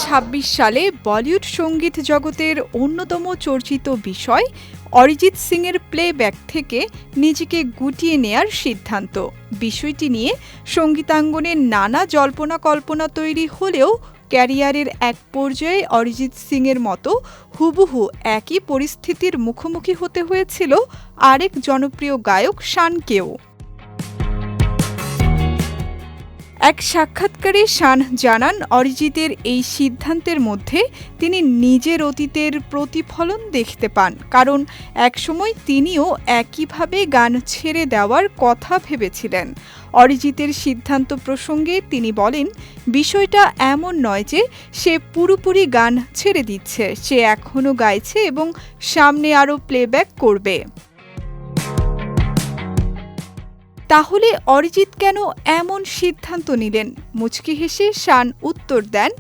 2026 সালে বলিউড সঙ্গীত জগতের অন্যতম চর্চিত বিষয় অরিজিৎ সিংয়ের প্লেব্যাক থেকে নিজেকে গুটিয়ে নেয়ার সিদ্ধান্ত। বিষয়টি নিয়ে সঙ্গীতাঙ্গনে নানা জল্পনা-কল্পনা তৈরি হলেও ক্যারিয়ারের এক পর্যায়ে অরিজিৎ সিংয়ের মতো হুবহু একই পরিস্থিতির মুখোমুখি হতে হয়েছিল আরেক জনপ্রিয় গায়ক শানকেও। এক সাক্ষাৎকারে শান জানান, অরিজিতের এই সিদ্ধান্তের মধ্যে তিনি নিজের অতীতের প্রতিফলন দেখতে পান, কারণ একসময় তিনিও একইভাবে গান ছেড়ে দেওয়ার কথা ভেবেছিলেন। অরিজিতের সিদ্ধান্ত প্রসঙ্গে তিনি বলেন, বিষয়টা এমন নয় যে সে পুরোপুরি গান ছেড়ে দিচ্ছে, সে এখনও গাইছে এবং সামনে আরও প্লেব্যাক করবে। তাহলে অরিজিৎ কেন এমন সিদ্ধান্ত নিলেন? মুচকি হেসে শান উত্তর দেন,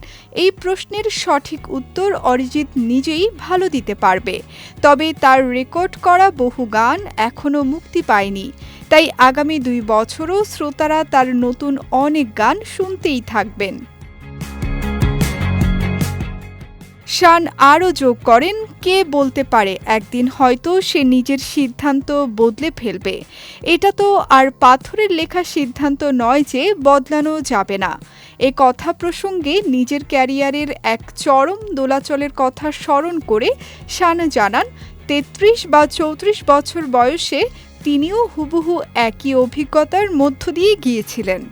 এই প্রশ্নের সঠিক উত্তর অরিজিৎ নিজেই ভালো দিতে পারবে। তবে তার রেকর্ড করা বহু গান এখনও মুক্তি পায়নি, তাই আগামী 2 বছরও শ্রোতারা তার নতুন অনেক গান শুনতেই থাকবেন। শান আরও যোগ করেন, কে বলতে পারে একদিন হয়তো সে নিজের সিদ্ধান্ত বদলে ফেলবে। এটা তো আর পাথরের লেখা সিদ্ধান্ত নয় যে বদলানো যাবে না। এ কথা প্রসঙ্গে নিজের ক্যারিয়ারের এক চরম দোলাচলের কথা স্মরণ করে শান জানান, 33 বা 34 বছর বয়সে তিনিও হুবহু একই অভিজ্ঞতার মধ্য দিয়ে গিয়েছিলেন।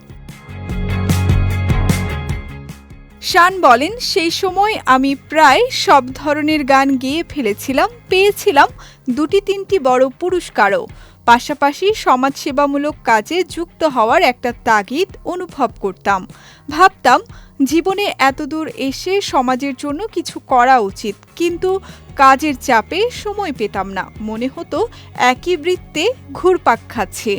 শান বলেন, সেই সময় আমি প্রায় সব ধরনের গান গেয়ে ফেলেছিলাম, পেয়েছিলাম 2-3টি বড় পুরস্কারও। পাশাপাশি সমাজসেবামূলক কাজে যুক্ত হওয়ার একটা তাগিদ অনুভব করতাম। ভাবতাম জীবনে এতদূর এসে সমাজের জন্য কিছু করা উচিত, কিন্তু কাজের চাপে সময় পেতাম না, মনে হতো একই বৃত্তে ঘুরপাক খাচ্ছে।